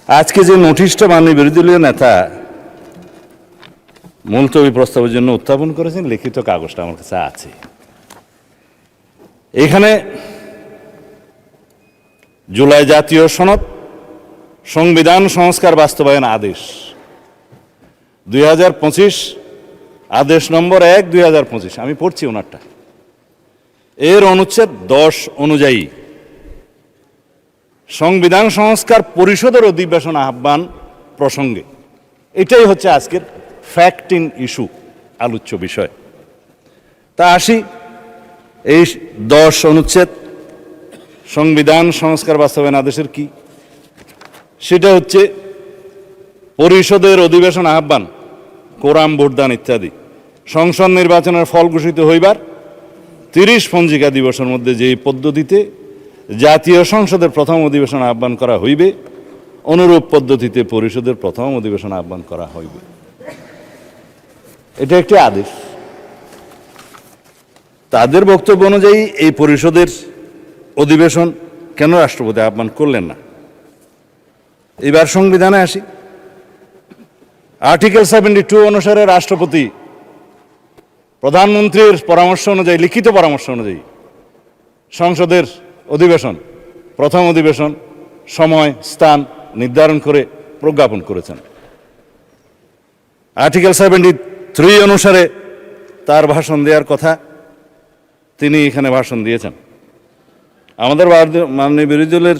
আজকে যে নোটিশটা মাননীয় বিরোধী দলীয় নেতা মুলতবি প্রস্তাবের জন্য উত্থাপন করেছেন, লিখিত কাগজটা আমার কাছে আছে। এখানে জুলাই জাতীয় সনদ, সংবিধান সংস্কার বাস্তবায়ন আদেশ 2025, আদেশ নম্বর 1 2025, আমি পড়ছি ওনারটা। এর অনুচ্ছেদ 10 অনুযায়ী সংবিধান সংস্কার পরিষদের অধিবেশন আহ্বান প্রসঙ্গে, এটাই হচ্ছে আজকের ফ্যাক্ট ইন ইস্যু, আলোচ্য বিষয়। তা আসি, এই 10 অনুচ্ছেদ সংবিধান সংস্কার বাস্তবায়ন আদেশের কি, সেটা হচ্ছে পরিষদের অধিবেশন আহ্বান, কোরাম ভোটদান ইত্যাদি সংসদ নির্বাচনের ফল ঘোষিত হইবার 30 পঞ্জিকা দিবসের মধ্যে যেই পদ্ধতিতে জাতীয় সংসদের প্রথম অধিবেশন আহ্বান করা হইবে, অনুরূপ পদ্ধতিতে পরিষদের প্রথম অধিবেশন আহ্বান করা হইবে। এটা একটি আদেশ। তাদের বক্তব্য অনুযায়ী এই পরিষদের অধিবেশন কেন রাষ্ট্রপতি আহ্বান করলেন না? এবার সংবিধানে আসি। আর্টিকেল 72 অনুসারে রাষ্ট্রপতি প্রধানমন্ত্রীর পরামর্শ অনুযায়ী, লিখিত পরামর্শ অনুযায়ী সংসদের অধিবেশন, প্রথম অধিবেশন, সময় স্থান নির্ধারণ করে প্রজ্ঞাপন করেছেন। আর্টিকেল 73 অনুসারে তার ভাষণ দেওয়ার কথা, তিনি এখানে ভাষণ দিয়েছেন। আমাদের মাননীয় বিরোধী দলের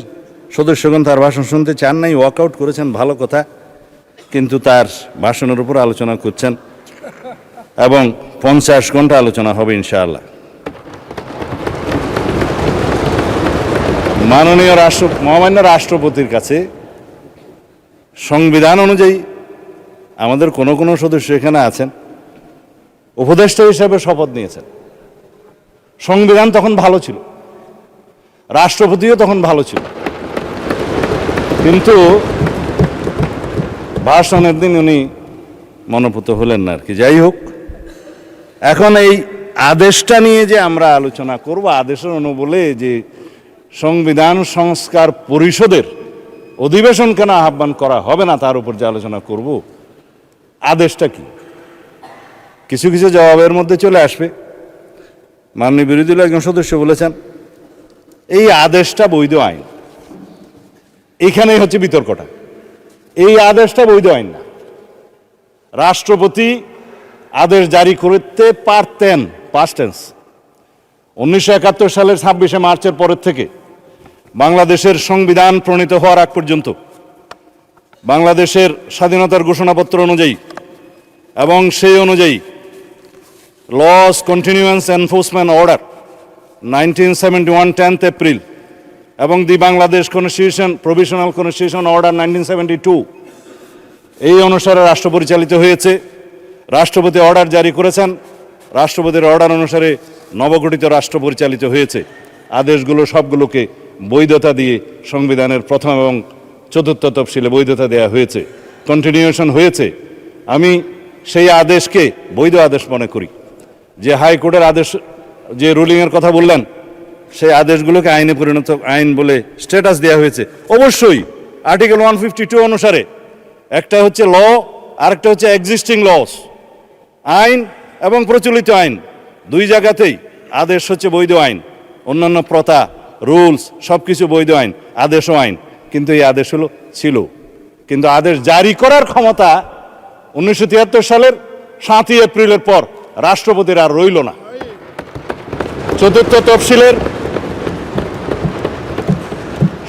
সদস্যগণ তার ভাষণ শুনতে চান নাই, ওয়াকআউট করেছেন, ভালো কথা, কিন্তু তার ভাষণের উপর আলোচনা করছেন এবং 50 ঘন্টা আলোচনা হবে ইনশাআল্লাহ। মাননীয় মহামান্য রাষ্ট্রপতির কাছে সংবিধান অনুযায়ী আমাদের কোনো কোনো সদস্য এখানে আছেন, উপদেষ্টা হিসাবে শপথ নিয়েছেন। সংবিধান তখন ভালো ছিল, রাষ্ট্রপতিও তখন ভালো ছিল, কিন্তু ভাষণের দিন উনি মনোপুত হলেন না আর কি। যাই হোক, এখন এই আদেশটা নিয়ে যে আমরা আলোচনা করব, আদেশের অনুবলে যে সংবিধান সংস্কার পরিষদের অধিবেশন কেন আহ্বান করা হবে না, তার উপর যে আলোচনা করব, আদেশটা কি, কিছু কিছু জবাবের মধ্যে চলে আসবে। মাননীয় বিরোধী দলের একজন সদস্য বলেছেন এই আদেশটা বৈধ আইন। এইখানেই হচ্ছে বিতর্কটা। এই আদেশটা বৈধ আইন না। রাষ্ট্রপতি আদেশ জারি করতে পারতেন, পাস্ট টেন্স। 1971 সালের 26শে মার্চের পরের থেকে বাংলাদেশের সংবিধান প্রণীত হওয়ার আগ পর্যন্ত বাংলাদেশের স্বাধীনতার ঘোষণাপত্র অনুযায়ী এবং সেই অনুযায়ী laws continuance enforcement order 1971 10th April এবং the Bangladesh constitution provisional constitution order 1972, এই অনুসারে রাষ্ট্র পরিচালিত হয়েছে। রাষ্ট্রপতি অর্ডার জারি করেছেন, রাষ্ট্রপতির অর্ডার অনুসারে নবগঠিত রাষ্ট্র পরিচালিত হয়েছে। আদেশগুলো সবগুলোকে বৈধতা দিয়ে সংবিধানের প্রথম এবং 4th তফসিলে বৈধতা দেওয়া হয়েছে, কন্টিনিউশন হয়েছে। আমি সেই আদেশকে বৈধ আদেশ মনে করি। যে হাইকোর্টের আদেশ, যে রুলিংয়ের কথা বললেন, সেই আদেশগুলোকে আইনে পরিণত, আইন বলে স্ট্যাটাস দেওয়া হয়েছে। অবশ্যই আর্টিকেল 152 অনুসারে একটা হচ্ছে ল, আরেকটা হচ্ছে এক্সিস্টিং লস। আইন এবং প্রচলিত আইন দুই জায়গাতেই আদেশ হচ্ছে বৈধ আইন। অন্যান্য প্রথা, রুলস সব কিছু বৈধ আইন, আদেশও আইন। কিন্তু এই আদেশ ছিল, কিন্তু আদেশ জারি করার ক্ষমতা 1973 সালের 7ই এপ্রিলের পর রাষ্ট্রপতির আর রইল না। 4th তফসিলের,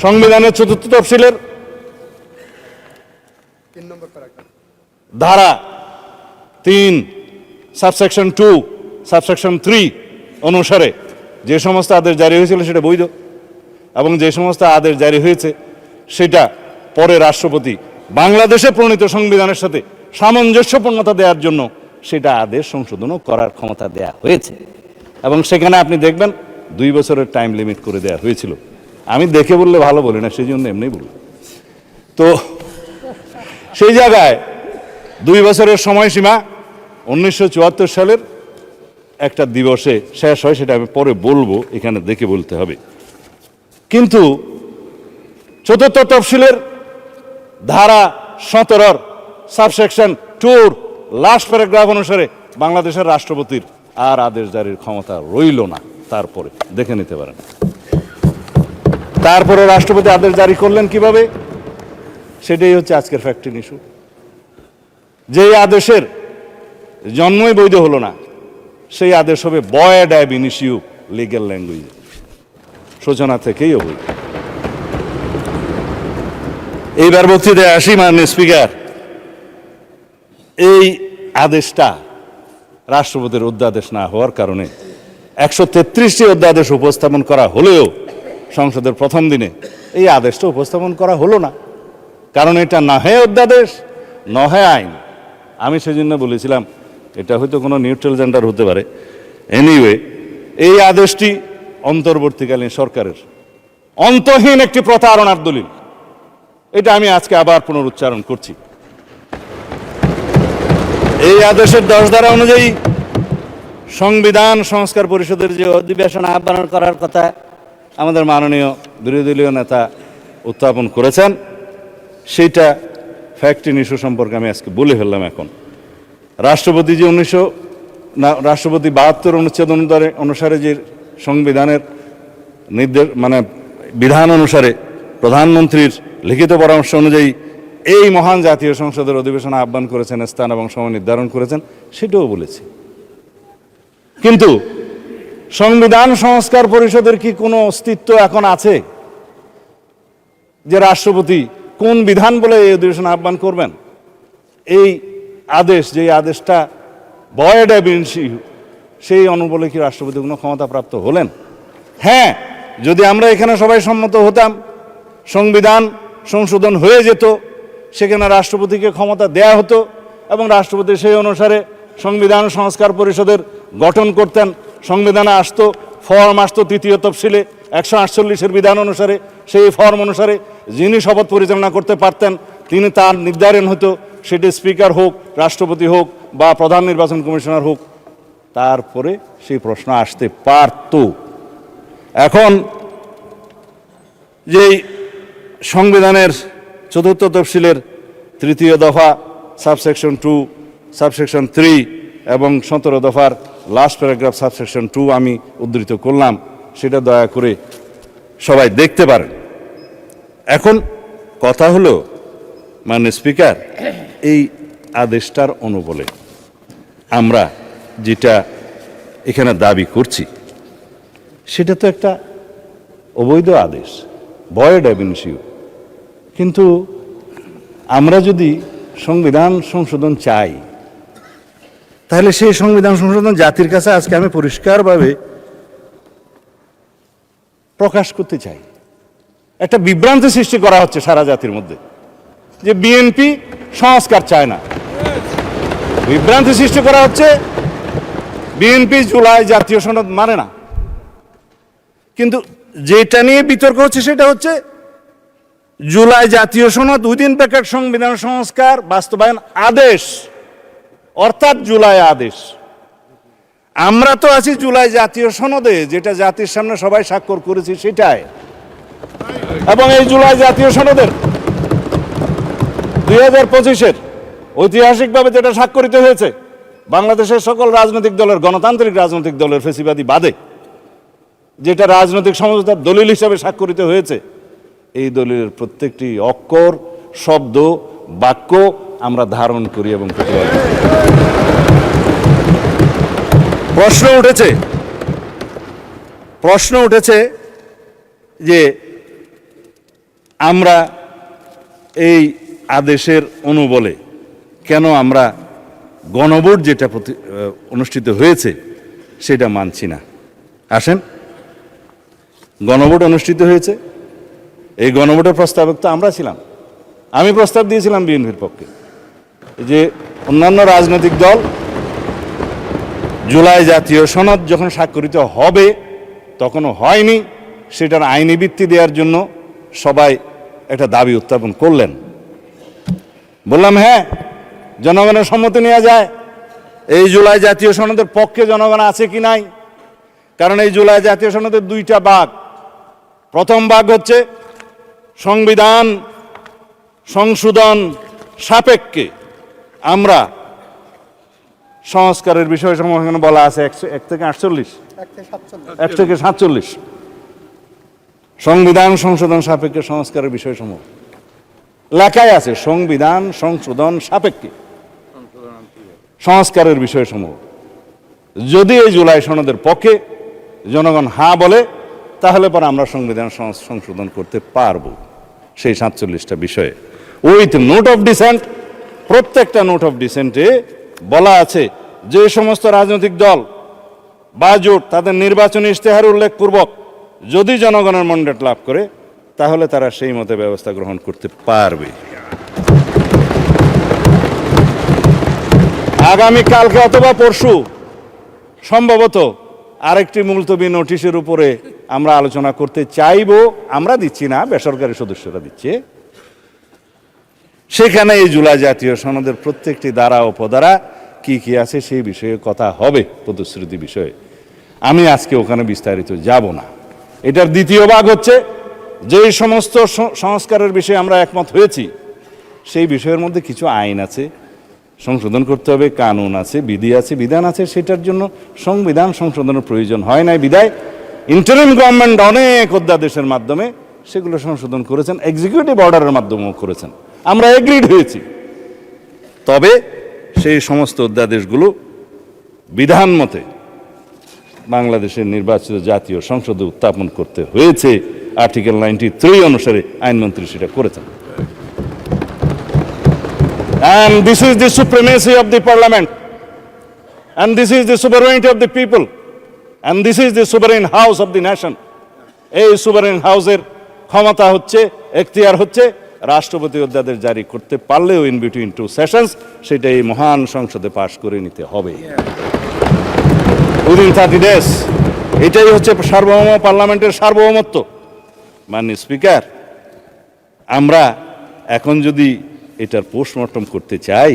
সংবিধানের 4th তফসিলের ধারা 3 সাবসেকশন 2 সাবসেকশন 3 অনুসারে যে সমস্ত আদেশ জারি হয়েছিল সেটা বৈধ, এবং যে সমস্ত আদেশ জারি হয়েছে সেটা পরে রাষ্ট্রপতি বাংলাদেশে প্রণীত সংবিধানের সাথে সামঞ্জস্যপূর্ণতা দেওয়ার জন্য সেটা আদেশ সংশোধনও করার ক্ষমতা দেয়া হয়েছে। এবং সেখানে আপনি দেখবেন 2 বছরের টাইম লিমিট করে দেওয়া হয়েছিল। আমি দেখে বললে ভালো বলি না, সেই জন্য এমনি বলি। তো সেই জায়গায় 2 বছরের সময়সীমা 1974 সালের একটা দিবসে শেষ হয়, সেটা আমি পরে বলবো, এখানে দেখে বলতে হবে। কিন্তু 4th তফসিলের ধারা 17 সাবসেকশন 2 লাস্ট প্যারাগ্রাফ অনুসারে বাংলাদেশের রাষ্ট্রপতির আর আদেশ জারির ক্ষমতা রইল না। তারপরে দেখে নিতে পারেন। তারপরে রাষ্ট্রপতি আদেশ জারি করলেন কিভাবে, সেটাই হচ্ছে আজকের ফ্যাক্টর ইস্যু। যেই আদেশের জন্মই বৈধ হলো না, সেই আদেশ হবে ভয়েড অ্যাব ইনিশিও লিগ্যাল ল্যাঙ্গুয়েজ, সূচনা থেকেই অবৈধ। এইবার বক্তৃতায় আসি। মাননীয় স্পিকার, এই আদেশটা রাষ্ট্রপতির অধ্যাদেশ না হওয়ার কারণে 133টি অধ্যাদেশ উপস্থাপন করা হলেও সংসদের প্রথম দিনে এই আদেশটা উপস্থাপন করা হলো না, কারণ এটা না হয় অধ্যাদেশ না হয় আইন। আমি সেজন্য বলেছিলাম এটা হয়তো কোনো নিউট্রাল জেন্ডার হতে পারে। এনিওয়ে, এই আদেশটি অন্তর্বর্তীকালীন সরকারের অন্তহীন একটি প্রতারণার দলিল, এটা আমি আজকে আবার পুনরুচ্চারণ করছি। এই আদেশের 10 ধারা অনুযায়ী সংবিধান সংস্কার পরিষদের যে অধিবেশন আহ্বান করার কথা আমাদের মাননীয় বিরোধী দলীয় নেতা উত্থাপন করেছেন, সেইটা ফ্যাক্ট ইস্যু সম্পর্কে আমি আজকে বলে ফেললাম। এখন রাষ্ট্রপতি যে রাষ্ট্রপতি 72 অনুচ্ছেদ অনুসারে যে সংবিধানের নির্দেশ বিধান অনুসারে প্রধানমন্ত্রীর লিখিত পরামর্শ অনুযায়ী এই মহান জাতীয় সংসদের অধিবেশন আহ্বান করেছেন, স্থান এবং সময় নির্ধারণ করেছেন, সেটাও বলেছি। কিন্তু সংবিধান সংস্কার পরিষদের কি কোনো অস্তিত্ব এখন আছে যে রাষ্ট্রপতি কোন বিধান বলে এই অধিবেশন আহ্বান করবেন? এই আদেশ, যে আদেশটা ভয়েড অ্যাব ইনিশিও, সেই অনুবলে কি রাষ্ট্রপতি কোনো ক্ষমতাপ্রাপ্ত হলেন? হ্যাঁ, যদি আমরা এখানে সবাই সম্মত হতাম, সংবিধান সংশোধন হয়ে যেত, সেখানে রাষ্ট্রপতিকে ক্ষমতা দেয়া হতো এবং রাষ্ট্রপতি সেই অনুসারে সংবিধান সংস্কার পরিষদের গঠন করতেন। সংবিধানে আসতো, ফর্ম আসতো 3য় তফসিলে 148-এর বিধান অনুসারে, সেই ফর্ম অনুসারে যিনি শপথ পরিচালনা করতে পারতেন তিনি, তার নির্ধারণ হতো, সেটি স্পিকার হোক, রাষ্ট্রপতি হোক বা প্রধান নির্বাচন কমিশনার হোক, তারপরে সেই প্রশ্ন আসতে পারত। এখন যেই সংবিধানের 4র্থ তফসিলের 3য় দফা সাবসেকশন 2 সাবসেকশন 3 এবং 17 দফার লাস্ট প্যারাগ্রাফ সাবসেকশন 2 আমি উদ্ধৃত করলাম, সেটা দয়া করে সবাই দেখতে পারেন। এখন কথা হলো, মাননীয় স্পিকার, এই আদেশটার অনুবলে আমরা যেটা এখানে দাবি করছি সেটা তো একটা অবৈধ আদেশ, ভয়েড অ্যাব ইনিশিও। কিন্তু আমরা যদি সংবিধান সংশোধন চাই, তাহলে সেই সংবিধান সংশোধন জাতির কাছে আজকে আমি পরিষ্কারভাবে প্রকাশ করতে চাই। একটা বিভ্রান্তি সৃষ্টি করা হচ্ছে সারা জাতির মধ্যে যে বিএনপি সংস্কার চায় না। বিভ্রান্তি সৃষ্টি করা হচ্ছে বিএনপি জুলাই জাতীয় সনদ মানে না। কিন্তু যেটা নিয়ে বিতর্ক হচ্ছে সেটা হচ্ছে জুলাই জাতীয় সনদ উইদিন ব্র্যাকেট সংবিধান সংস্কার বাস্তবায়ন আদেশ, অর্থাৎ জুলাই আদেশ। আমরা তো আছি জুলাই জাতীয় সনদে, যেটা জাতির সামনে সবাই স্বাক্ষর করেছি সেটাই। এবং এই জুলাই জাতীয় সনদের 2025-এর ঐতিহাসিকভাবে যেটা স্বাক্ষরিত হয়েছে, বাংলাদেশের সকল রাজনৈতিক দলের, গণতান্ত্রিক রাজনৈতিক দলের ফেসিবাদী বাদে, যেটা রাজনৈতিক সমঝোতার দলিল হিসাবে স্বাক্ষরিত হয়েছে, এই দলিলের প্রত্যেকটি অক্ষর, শব্দ, বাক্য আমরা ধারণ করি এবং প্রতিবাদ করি। প্রশ্ন উঠেছে যে আমরা এই আদেশের অনুবলে কেন আমরা গণভোট যেটা অনুষ্ঠিত হয়েছে সেটা মানছি না। আসেন, গণভোট অনুষ্ঠিত হয়েছে, এই গণভোটের প্রস্তাবক তো আমরা ছিলাম। আমি প্রস্তাব দিয়েছিলাম বিএনপির পক্ষে যে অন্যান্য রাজনৈতিক দল জুলাই জাতীয় সনদ যখন স্বাক্ষরিত হবে, তখনও হয়নি, সেটার আইনি ভিত্তি দেওয়ার জন্য সবাই একটা দাবি উত্থাপন করলেন। বললাম হ্যাঁ, জনগণের সম্মতি নেওয়া যায়। এই জুলাই জাতীয় সনদের পক্ষে জনগণ আছে কি নাই? কারণ এই জুলাই জাতীয় সনদের 2টা ভাগ। প্রথম ভাগ হচ্ছে সংবিধান সংশোধন সাপেক্ষে আমরা সংস্কারের বিষয়সমূহ এখানে বলা আছে 1 থেকে 48, 1 থেকে 47 সংবিধান সংশোধন সাপেক্ষে সংস্কারের বিষয়সমূহ লেখাই আছে। সংবিধান সংশোধন সাপেক্ষে সংস্কারের বিষয়সমূহ যদি এই জুলাই সনদের পক্ষে জনগণ হ্যাঁ বলে, তাহলে পরে আমরা সংবিধান সংশোধন করতে পারবো সেই 47টা বিষয়ে। উইথ নোট অফ ডিসেন্ট, প্রত্যেকটা নোট অফ ডিসেন্টে বলা আছে যে সমস্ত রাজনৈতিক দল বা জোট তাদের নির্বাচনী ইশতেহার উল্লেখপূর্বক যদি জনগণের ম্যান্ডেট লাভ করে, তাহলে তারা সেই মতে ব্যবস্থা গ্রহণ করতে পারবে। আগামীকালকে অথবা পরশু সম্ভবত আরেকটি মুলতবি নোটিশের উপরে আমরা আলোচনা করতে চাইব। আমরা দিচ্ছি না, বেসরকারি সদস্যরা দিচ্ছে। সেখানে এই জুলাই জাতীয় সনদের প্রত্যেকটি ধারা উপধারা কি কি আছে সেই বিষয়ে কথা হবে, প্রতিশ্রুতি বিষয়ে। আমি আজকে ওখানে বিস্তারিত যাব না। এটার দ্বিতীয় ভাগ হচ্ছে যে সমস্ত সংস্কারের বিষয়ে আমরা একমত হয়েছি, সেই বিষয়ের মধ্যে কিছু আইন আছে সংশোধন করতে হবে, কানুন আছে, বিধি আছে, বিধান আছে। সেটার জন্য সংবিধান সংশোধনের প্রয়োজন হয় নাই বিধায় ইন্টারিম গভর্নমেন্ট অনেক অধ্যাদেশের মাধ্যমে সেগুলো সংশোধন করেছেন, এক্সিকিউটিভ অর্ডারের মাধ্যমেও করেছেন। আমরা এগ্রিড হয়েছি। তবে সেই সমস্ত অধ্যাদেশগুলো বিধান মতে বাংলাদেশের নির্বাচিত জাতীয় সংসদে উত্থাপন করতে হয়েছে। আর্টিকেল 93 অনুসারে আইনমন্ত্রী সেটা করেছেন। And this is the supremacy of the parliament, and this is the sovereignty of the people, and this is the sovereign house of the nation. এই sovereign হাউসের ক্ষমতা হচ্ছে, এখতিয়ার হচ্ছে রাষ্ট্রপতি অধ্যাদেশ জারি করতে পারলেও ইন বিটুইন 2 সেশনস সেটা এই মহান সংসদে পাশ করে নিতে হবে উইদিন 30 ডেজ। এটাই হচ্ছে সার্বভৌম পার্লামেন্টের সার্বভৌমত্ব। মাননীয় স্পিকার, আমরা এখন যদি এটার পোস্টমর্টম করতে চাই,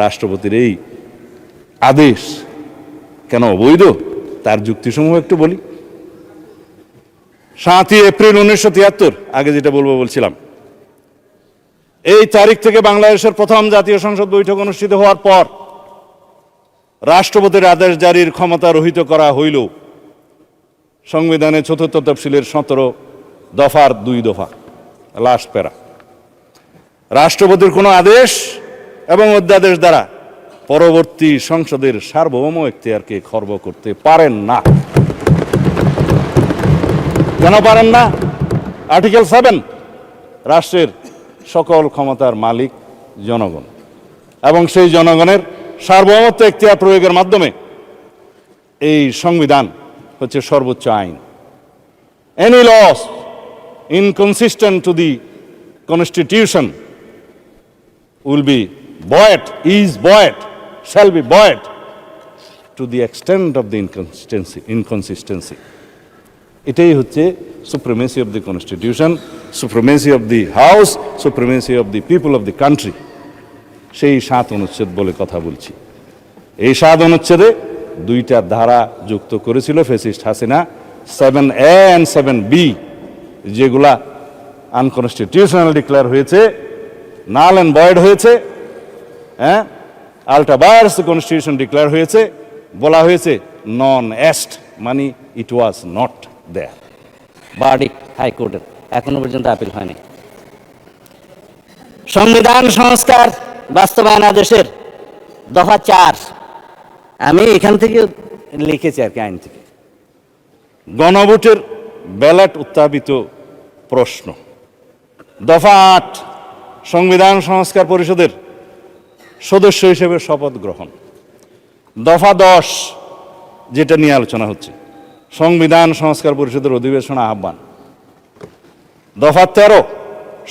রাষ্ট্রপতির এই আদেশ কেন অবৈধ তার যুক্তিসমূহ একটু বলি। 7ই এপ্রিল 1973, আগে যেটা বলছিলাম, এই তারিখ থেকে বাংলাদেশের প্রথম জাতীয় সংসদ বৈঠক অনুষ্ঠিত হওয়ার পর রাষ্ট্রপতির আদেশ জারির ক্ষমতা রহিত করা হইল সংবিধানের 4th তফসিলের 17 দফার 2 দফা, লাস্ট প্যারা। রাষ্ট্রপতির কোনো আদেশ এবং অধ্যাদেশ দ্বারা পরবর্তী সংসদের সার্বভৌম এখতিয়ারকে খর্ব করতে পারেন না। কেন পারেন না? আর্টিকেল 7, রাষ্ট্রের সকল ক্ষমতার মালিক জনগণ, এবং সেই জনগণের সার্বভৌমত্ব এখতিয়ার প্রয়োগের মাধ্যমে এই সংবিধান হচ্ছে সর্বোচ্চ আইন। Any laws inconsistent to the constitution will be buoyed, is buoyed, shall be buoyed to the extent of the inconsistency. এটাই হচ্ছে supremacy of the constitution, supremacy of the house, supremacy of the people of the country. সেই 7 অনুচ্ছেদ বলে কথা বলছি। এই 7 অনুচ্ছেদে 2টা ধারা যুক্ত করেছিল fascist Hasina, 7A and 7B, যেগুলা আনকনস্টিটিউশনাল ডিক্লেয়ার হয়েছে, নাল অ্যান্ড ভয়েড হয়েছে, আল্টা ভায়ার্স কনস্টিটিউশন ডিক্লেয়ার হয়েছে। বলা হয়েছে নন এস্ট, মানে ইট ওয়াজ নট দেয়ার। ভার্ডিক্ট হাইকোর্টের এখনো পর্যন্ত আপিল হয়নি। সংবিধান সংস্কার বাস্তবায়ন আদেশের দফা 4, আমি এখান থেকে লিখেছি আর কি, আইন থেকে। গণভোটের ব্যালট উত্থাপিত প্রশ্ন। দফা 8, সংবিধান সংস্কার পরিষদের সদস্য হিসেবে শপথ গ্রহণ। দফা 10, যেটা নিয়ে আলোচনা হচ্ছে, সংবিধান সংস্কার পরিষদের অধিবেশন আহ্বান। দফা 13,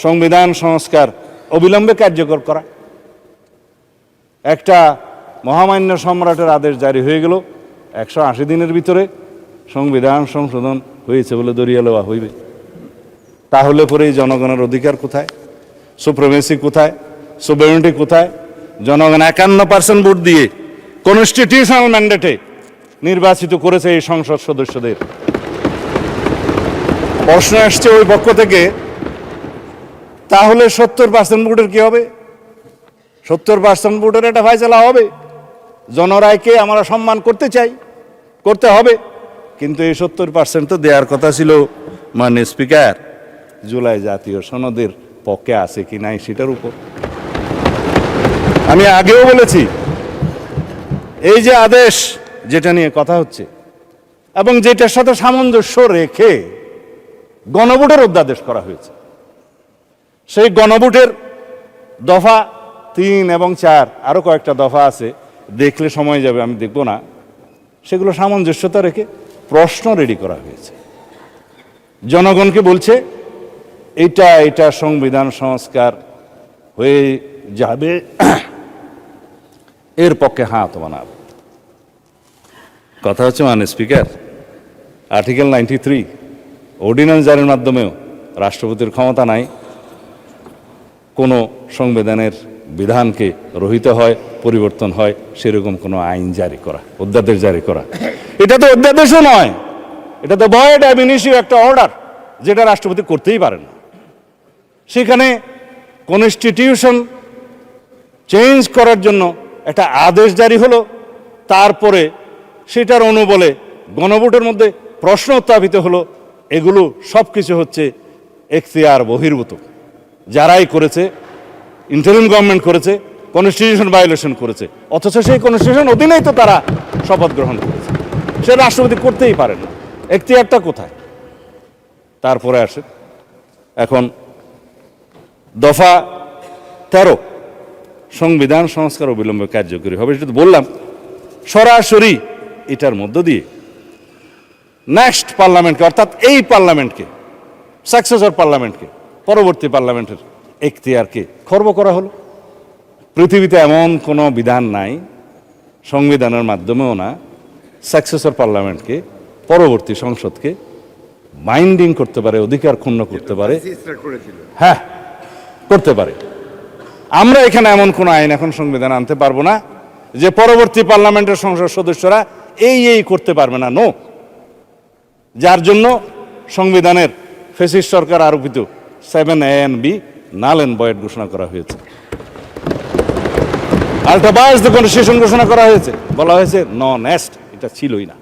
সংবিধান সংস্কার অবিলম্বে কার্যকর করা। একটা মহামান্য সম্রাটের আদেশ জারি হয়ে গেল, 180 দিনের ভিতরে সংবিধান সংশোধন হয়েছে বলে দরিয়া লওয়া হইবে। তাহলে পরে জনগণের অধিকার কোথায়? সুপ্রিমেসি কোথায়? সুভেরেনিটি কোথায়? জনগণ 51% ভোট দিয়ে কনস্টিটিউশনাল ম্যান্ডেটে নির্বাচিত করেছে এই সংসদ সদস্যদের। প্রশ্ন আসছে ওই পক্ষ থেকে তাহলে 70% ভোটের কি হবে? 70% ভোটের একটা ফয়সালা হবে। জনরায়কে আমরা সম্মান করতে চাই, করতে হবে, কিন্তু এই 70% তো দেওয়ার কথা ছিল মাননীয় স্পিকার জুলাই জাতীয় সনদের পক্ষে আছে কি নাই সেটার উপর। আমি আগেও বলেছি, এই যে আদেশ যেটা নিয়ে কথা হচ্ছে এবং যেটার সাথে সামঞ্জস্য রেখে গণভোটের অধ্যাদেশ করা হয়েছে, সেই গণভোটের দফা 3 এবং 4 আরো কয়েকটা দফা আছে, দেখলে সময় যাবে, আমি দেখব না। সেগুলো সামঞ্জস্যতা রেখে প্রশ্ন রেডি করা হয়েছে। জনগণকে বলছে এটা সংবিধান সংস্কার হয়ে যাবে, এর পক্ষে হ্যাঁ অথবা না। কথা হচ্ছে মাননীয় স্পিকার, আর্টিকেল 93 অর্ডিন্যান্স জারির মাধ্যমেও রাষ্ট্রপতির ক্ষমতা নাই কোনো সংবিধানের বিধানকে রহিত হয়, পরিবর্তন হয় সেরকম কোনো আইন জারি করা, অধ্যাদেশ জারি করা। এটা তো অধ্যাদেশও নয়, এটা তো ভয়েড অ্যাব ইনিশিও একটা অর্ডার, যেটা রাষ্ট্রপতি করতেই পারেন না। সেখানে কনস্টিটিউশন চেঞ্জ করার জন্য একটা আদেশ জারি হলো, তারপরে সেটার অনুবলে গণভোটের মধ্যে প্রশ্ন উত্থাপিত হলো। এগুলো সব কিছু হচ্ছে এখতিয়ার বহির্ভূত। যারাই করেছে, ইন্টারিম গভর্নমেন্ট করেছে, কনস্টিটিউশন ভায়োলেশন করেছে, অথচ সেই কনস্টিটিউশন অধীনেই তো তারা শপথ গ্রহণ করেছে। সে রাষ্ট্রপতি করতেই পারেন না, এখতিয়ারটা কোথায়? তারপরে আসে এখন দফা 13, সংবিধান সংস্কার অবিলম্বে কার্যকরী হবে। সেটা তো বললাম, সরাসরি এটার মধ্য দিয়ে নেক্সট পার্লামেন্টকে, অর্থাৎ এই পার্লামেন্টকে, সাকসেসর পার্লামেন্টকে, পরবর্তী পার্লামেন্টের এখতিয়ারকে খর্ব করা হলো। পৃথিবীতে এমন কোনো বিধান নাই, সংবিধানের মাধ্যমেও না, সাকসেসর পার্লামেন্টকে, পরবর্তী সংসদকে বাইন্ডিং করতে পারে, অধিকার ক্ষুণ্ণ করতে পারে। হ্যাঁ, করতে পারে। আমরা এখানে এমন কোনো আইন এখন সংবিধান আনতে পারবো না যে পরবর্তী পার্লামেন্টের সংসদ সদস্যরা এই করতে পারবে না। নো, যার জন্য সংবিধানের ফ্যাসিস্ট সরকার আরোপিত 7A and B null and void ঘোষণা করা হয়েছে। আল্টাবাস দ্য কনস্টিটিউশন ঘোষণা করা হয়েছে, বলা হয়েছে নন এস্ট, এটা ছিলই না।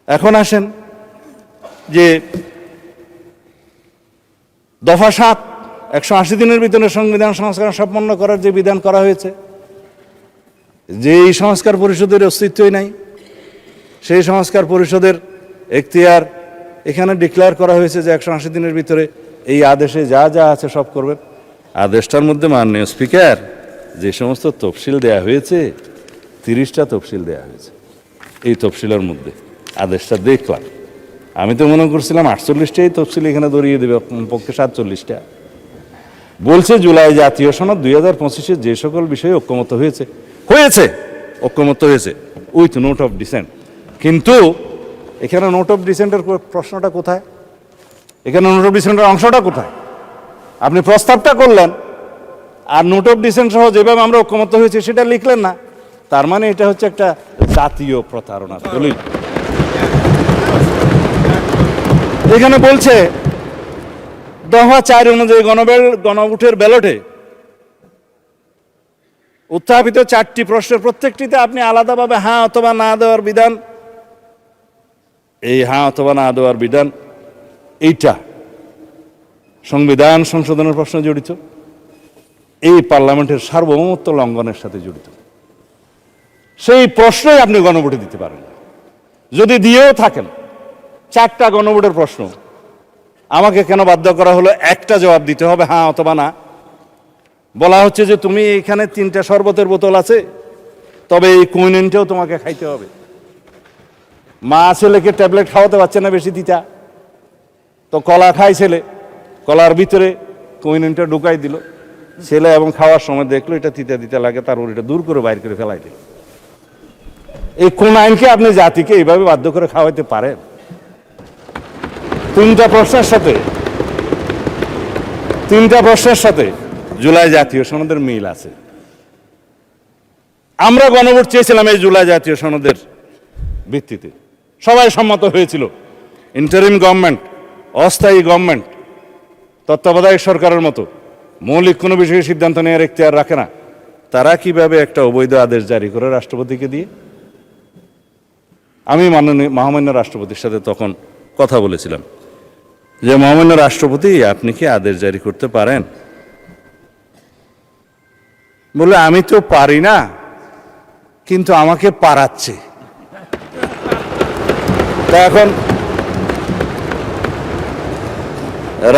এখন আসেন যে দফা 7, 180 দিনের ভিতরে সংবিধান সংস্কার সম্পন্ন করার যে বিধান করা হয়েছে, যে এই সংস্কার পরিষদের অস্তিত্বই নাই, সেই সংস্কার পরিষদের এখতিয়ার এখানে ডিক্লেয়ার করা হয়েছে যে 180 দিনের ভিতরে এই আদেশে যা যা আছে সব করবেন। আদেশটার মধ্যে মাননীয় স্পিকার যে সমস্ত তফসিল দেয়া হয়েছে, 30টা তফসিল দেয়া হয়েছে। এই তফসিলের মধ্যে আদেশটা দেখলাম, আমি তো মনে করছিলাম 48টাই তফসিল এখানে ধরিয়ে দেবে, পক্ষে 47টা। বলছে জুলাই জাতীয় সনদ 2025 যে সকল বিষয়ে ঐক্যমত হয়েছে, ঐক্যমত হয়েছে উইথ নোট অফ ডিসেন্ট। কিন্তু এখানে নোট অফ ডিসেন্টের প্রশ্নটা কোথায়? এখানে নোট অফ ডিসেন্টের অংশটা কোথায়? আপনি প্রস্তাবটা করলেন আর নোট অফ ডিসেন্ট সহ যেভাবে আমরা ঐক্যমত হয়েছে সেটা লিখলেন না। তার মানে এটা হচ্ছে একটা জাতীয় প্রতারণার দলিল। এখানে বলছে দফা 4 অনুযায়ী গণভোটের ব্যালটে উত্থাপিত 4টি প্রশ্নের প্রত্যেকটিতে আপনি আলাদাভাবে হ্যাঁ অথবা না দেওয়ার বিধান, এই হ্যাঁ অথবা না দেওয়ার বিধান এইটা সংবিধান সংশোধনের প্রশ্ন জড়িত, এই পার্লামেন্টের সার্বভৌমত্ব লঙ্ঘনের সাথে জড়িত। সেই প্রশ্নই আপনি গণভোটে দিতে পারেন না। যদি দিয়েও থাকেন 4টা গণভোটের প্রশ্ন, আমাকে কেন বাধ্য করা হলো একটা জবাব দিতে হবে হ্যাঁ অথবা না? বলা হচ্ছে যে তুমি এখানে 3টা শরবতের বোতল আছে, তবে এই কুইনিনটাও তোমাকে খাইতে হবে। মা ছেলেকে ট্যাবলেট খাওয়াতে পারছে না বেশি তিতা, তো কলা খায় ছেলে, কলার ভিতরে কুইনিনটা ঢুকাই দিল ছেলে, এবং খাওয়ার সময় দেখলো এটা তিতা তিতা লাগে, তার ওটা দূর করে বাইর করে ফেলাই দিল। এই কোন আইনকে আপনি জাতিকে এইভাবে বাধ্য করে খাওয়াইতে পারেন? 3টা প্রশ্নের সাথে জুলাই জাতীয় সনদের মিল আছে। আমরা গণভোট চেয়েছিলাম এই জুলাই জাতীয় সনদের ভিত্তিতে, সবাই সম্মত হয়েছিল। ইন্টারিম গভর্নমেন্ট, অস্থায়ী গভর্নমেন্ট, তত্ত্বাবধায়ক সরকারের মতো মৌলিক কোনো বিষয়ে সিদ্ধান্ত নেওয়ার এখতিয়ার রাখে না, তারা কিভাবে একটা অবৈধ আদেশ জারি করে রাষ্ট্রপতিকে দিয়ে? আমি মহামান্য রাষ্ট্রপতির সাথে তখন কথা বলেছিলাম যে মহামান্য রাষ্ট্রপতি, আপনি কি আদেশ জারি করতে পারেন? বলে, আমি তো পারি না, কিন্তু আমাকে পারাচ্ছে। তা এখন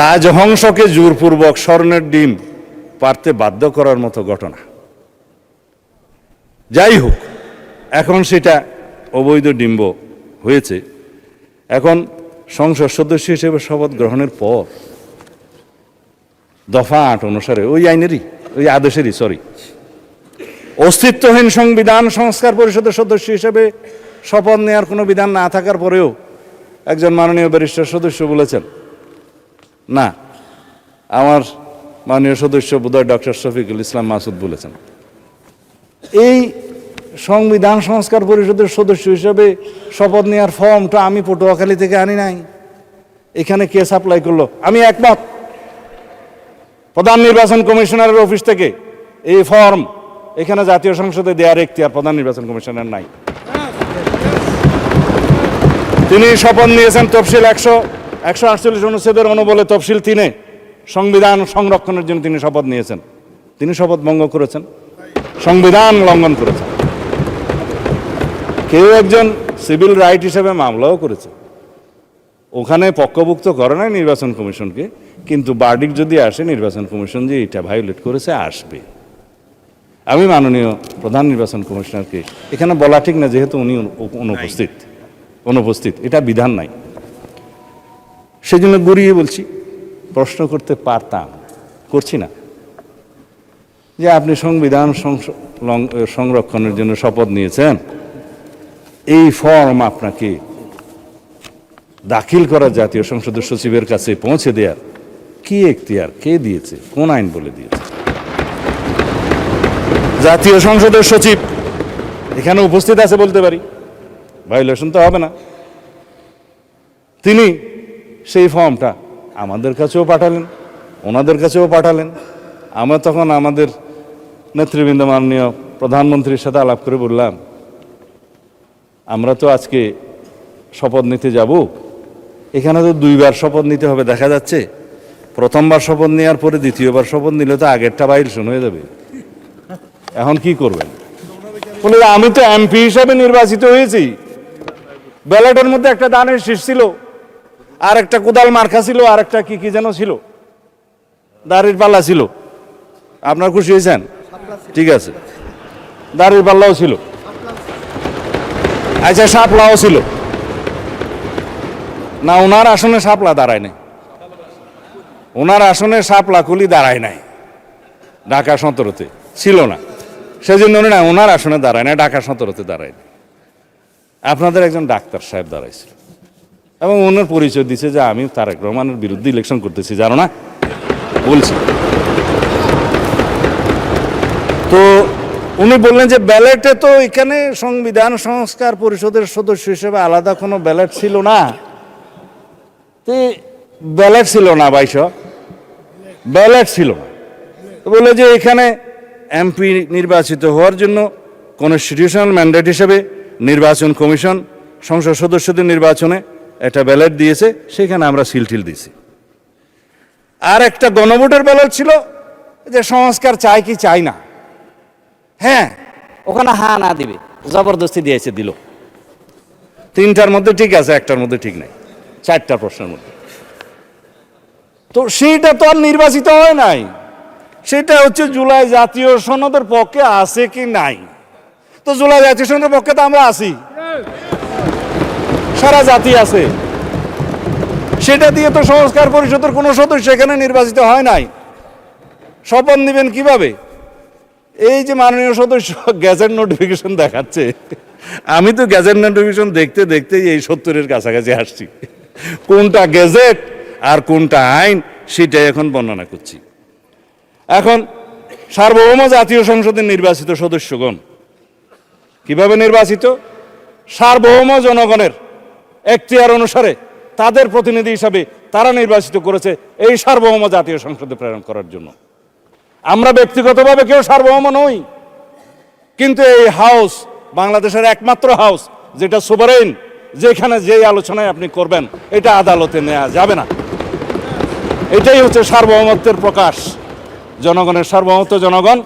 রাজহংসকে জোরপূর্বক স্বর্ণের ডিম পারতে বাধ্য করার মতো ঘটনা। যাই হোক, এখন সেটা অবৈধ ডিম্ব হয়েছে। এখন সংসদ সদস্য হিসেবে শপথ গ্রহণের পর দফা 8 অনুসারে ওই আইনেরই, ওই আদেশেরই, অস্তিত্বহীন সংবিধান সংস্কার পরিষদের সদস্য হিসেবে শপথ নেওয়ার কোনো বিধান না থাকার পরেও একজন মাননীয় ব্যারিস্টার সদস্য বলেছেন, না, আমার মাননীয় সদস্য বোধহয় ডক্টর শফিকুল ইসলাম মাসুদ বলেছেন, এই সংবিধান সংস্কার পরিষদের সদস্য হিসেবে শপথ নেওয়ার ফর্মটা আমি পটুয়াখালী থেকে আনি নাই, এখানে কে সাপ্লাই করলো? আমি একমত, প্রধান নির্বাচন কমিশনারের অফিস থেকে এই ফর্ম এখানে জাতীয় সংসদে দেওয়ার এখতিয়ার প্রধান নির্বাচন কমিশনার নাই। তিনি শপথ নিয়েছেন তফসিল 148 অনুচ্ছেদের অনুবলে তফসিল 3-এ সংবিধান সংরক্ষণের জন্য তিনি শপথ নিয়েছেন। তিনি শপথ ভঙ্গ করেছেন, সংবিধান লঙ্ঘন করেছেন। কেউ একজন সিভিল রাইট হিসেবে মামলাও করেছে, ওখানে পক্ষভুক্ত করে নাই নির্বাচন কমিশনকে, কিন্তু বার্ডিক যদি আসে নির্বাচন কমিশন যে এটা ভায়োলেট করেছে, আসবে। আমি মাননীয় প্রধান নির্বাচন কমিশনারকে এখানে বলা ঠিক না, যেহেতু উনি অনুপস্থিত, এটা বিধান নাই, সেই জন্য গড়িয়ে বলছি, প্রশ্ন করতে পারতাম, করছি না, যে আপনি সংবিধান সংরক্ষণের জন্য শপথ নিয়েছেন, এই ফর্ম আপনাকে দাখিল করা জাতীয় সংসদের সচিবের কাছে পৌঁছে দেওয়ার কি এখতিয়ার কে দিয়েছে, কোন আইন বলে দিয়েছে? জাতীয় সংসদের সচিব এখানে উপস্থিত আছে বলতে পারি, ভায়োলেশন তো হবে না। তিনি সেই ফর্মটা আমাদের কাছেও পাঠালেন, ওনাদের কাছেও পাঠালেন। আমরা তখন আমাদের নেতৃবৃন্দ মাননীয় প্রধানমন্ত্রীর সাথে আলাপ করে বললাম, আমরা তো আজকে শপথ নিতে যাব, এখানে তো 2বার শপথ নিতে হবে, দেখা যাচ্ছে প্রথমবার শপথ নেওয়ার পরে দ্বিতীয়বার শপথ নিলে তো আগেরটা ভায়োলেশন হয়ে যাবে, এখন কি করবেন? বলে, আমি তো এমপি হিসাবে নির্বাচিত হয়েছি, ব্যালটের মধ্যে একটা দানের শীষ ছিল, আর একটা কোদাল মার্কা ছিল, আর একটা কি যেন ছিল, দাড়ির পাল্লা ছিল। আপনার খুশি হয়েছেন? ঠিক আছে, দাড়ির পাল্লাও ছিল, আচ্ছা শাপলাও ছিল না? ওনার আসনে শাপলা দাঁড়ায় নাই, ওনার আসনে শাপলা কুলি দাঁড়ায় নাই, ঢাকা 17-তে ছিল না, সেজন্য না ওনার আসনে দাঁড়ায় না, ঢাকা 17-তে দাঁড়ায় না। আপনাদের একজন ডাক্তার সাহেব দাঁড়াইছিল এবং ওনার পরিচয় দিছে যে আমি তারেক রহমানের বিরুদ্ধে ইলেকশন করতেছি, জানো না বলছি। তো উনি বললেন যে ব্যালটে তো এখানে সংবিধান সংস্কার পরিষদের সদস্য হিসেবে আলাদা কোনো ব্যালট ছিল না। ব্যালট ছিল না, ব্যালট ছিল না। বলে যে এখানে এমপি নির্বাচিত হওয়ার জন্য কনস্টিটিউশনাল ম্যান্ডেট হিসেবে নির্বাচন কমিশন সংসদ সদস্যদের নির্বাচনে একটা ব্যালট দিয়েছে, সেখানে আমরা সিলটিল দিয়েছি। আর একটা গণভোটের ব্যালট ছিল যে সংস্কার চাই কি চাই না, হ্যাঁ ওখানে হা না দিবে, জবরদস্তি দিয়েছে, দিল। 3টার মধ্যে ঠিক আছে, 1টার মধ্যে ঠিক নাই, 4টা প্রশ্নের মধ্যে। তো সেইটা তো আর নির্বাচিত হয় নাই, সেটা হচ্ছে জুলাই জাতীয় সনদের পক্ষে আছে কি নাই। তো জুলাই জাতীয় সনদের পক্ষে তো আমরা আছি, সারা জাতি আছে, সেটা দিয়ে তো সংস্কার পরিষদের কোনো সদস্য এখানে নির্বাচিত হয় নাই। শপথ নেবেন কিভাবে? এই যে মাননীয় সদস্য গ্যাজেট নোটিফিকেশন দেখাচ্ছে, আমি তো গ্যাজেট নোটিফিকেশন দেখতে দেখতেই এই 70-এর কাছাকাছি আসছি, কোনটা গ্যাজেট আর কোনটা আইন সেটাই এখন বর্ণনা করছি। এখন সার্বভৌম জাতীয় সংসদের নির্বাচিত সদস্যগণ কিভাবে নির্বাচিত? সার্বভৌম জনগণের এখতিয়ার অনুসারে তাদের প্রতিনিধি হিসাবে তারা নির্বাচিত করেছে এই সার্বভৌম জাতীয় সংসদে প্রেরণ করার জন্য। আমরা ব্যক্তিগতভাবে কেউ সার্বভৌম নই, কিন্তু এই হাউস বাংলাদেশের একমাত্র হাউস যেটা সুভারেন, যেখানে যেই আলোচনায় আপনি করবেন এটা আদালতে নেওয়া যাবে না। এটাই হচ্ছে সার্বভৌমত্বের প্রকাশ। জনগণের সার্বভৌমত্ব, জনগণ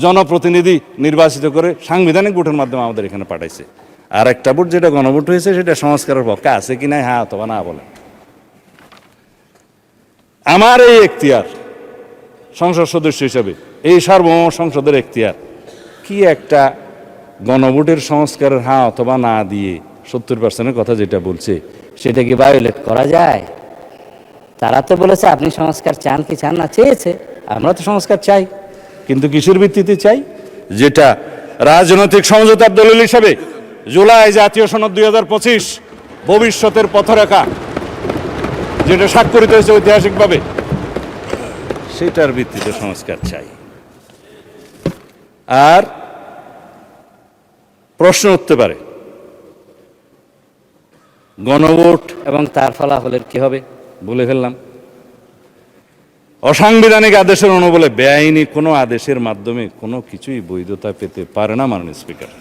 জনপ্রতিনিধি নির্বাচিত করে সাংবিধানিক ভোটের মাধ্যমে আমাদের এখানে পাঠাইছে। আর একটা ভোট যেটা গণভোট হয়েছে সেটা সংস্কারের পক্ষে আছে কি না, হ্যাঁ অথবা না বলে। আমার এই এখতিয়ার সংসদ সদস্য হিসেবে, এই সার্বভৌম সংসদের এখতিয়ার কি একটা গণভোটের সংস্কারের হ্যাঁ অথবা না দিয়ে 70% কথা যেটা বলছে সেটা কি ভায়োলেট করা যায়? তারা তো বলেছে আপনি সংস্কার চান কি চান না, চেয়েছে, আমরা তো সংস্কার চাই। কিন্তু কিসের ভিত্তিতে চাই? যেটা রাজনৈতিক সমঝোতার দলিল হিসেবে জুলাই জাতীয় সনদ 2025 ভবিষ্যতের পথরেখা যেটা স্বাক্ষরিত হয়েছে ঐতিহাসিকভাবে, সেটার ভিত্তিতে সংস্কার চাই। আর প্রশ্ন উঠতে পারে গণভোট এবং তার ফলাফলের কি হবে? বলে ফেললাম। অসাংবিধানিক আদেশের অনুবলে বেআইনি কোনো আদেশের মাধ্যমে কোনো কিছুই বৈধতা পেতে পারে না মাননীয় স্পিকার।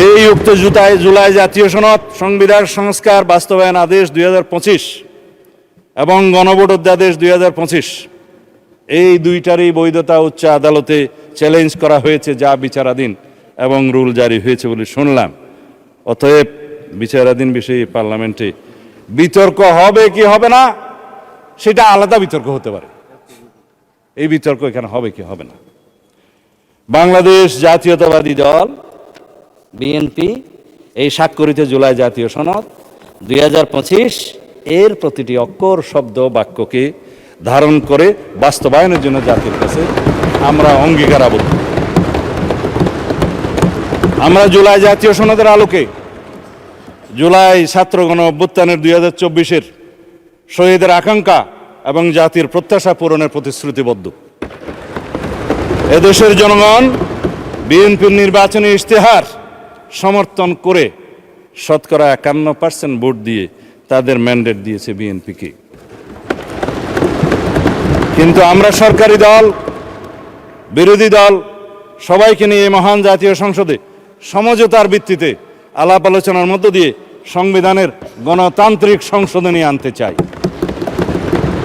এই উক্ত জুলাই জাতীয় সনদ, সংবিধান সংস্কার বাস্তবায়ন আদেশ 2025 এবং গণভোট অধ্যাদেশ 2025, এই দুইটারই বৈধতা উচ্চ আদালতে চ্যালেঞ্জ করা হয়েছে, যা বিচারাধীন এবং রুল জারি হয়েছে বলে শুনলাম। অতএব বিচারাধীন বিষয়ে পার্লামেন্টে বিতর্ক হবে কি হবে না সেটা আলাদা বিতর্ক হতে পারে, এই বিতর্ক এখানে হবে কি হবে না। বাংলাদেশ জাতীয়তাবাদী দল বিএনপি এই স্বাক্ষরিত জুলাই জাতীয় সনদ 2025 এর প্রতিটি অক্ষর, শব্দ, বাক্যকে ধারণ করে বাস্তবায়নের জন্য জাতির কাছে আমরা অঙ্গীকারাবদ্ধ। আমরা জুলাই জাতীয় সনদের আলোকে জুলাই ছাত্র গণ অভ্যুত্থানের 2024-এর শহীদের আকাঙ্ক্ষা এবং জাতির প্রত্যাশা পূরণের প্রতিশ্রুতিবদ্ধ। এদেশের জনগণ বিএনপির নির্বাচনী ইশতেহার সমর্থন করে শতকরা 51% ভোট দিয়ে তাদের ম্যান্ডেট দিয়েছে বিএনপিকে। কিন্তু আমরা সরকারি দল, বিরোধী দল সবাইকে নিয়ে এই মহান জাতীয় সংসদে সমঝোতার ভিত্তিতে আলাপ আলোচনার মধ্য দিয়ে সংবিধানের গণতান্ত্রিক সংশোধনী আনতে চাই।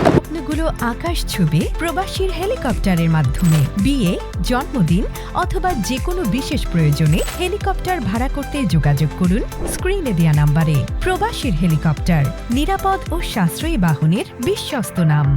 স্বপ্নগুলো আকাশ ছুবে প্রবাসীর হেলিকপ্টারের মাধ্যমে। বিয়ে, জন্মদিন অথবা যে কোনো বিশেষ প্রয়োজনে হেলিকপ্টার ভাড়া করতে যোগাযোগ করুন স্ক্রিনে দেয়া নাম্বারে। প্রবাসীর হেলিকপ্টার, নিরাপদ ও সাশ্রয়ী বাহনের বিশ্বস্ত নাম।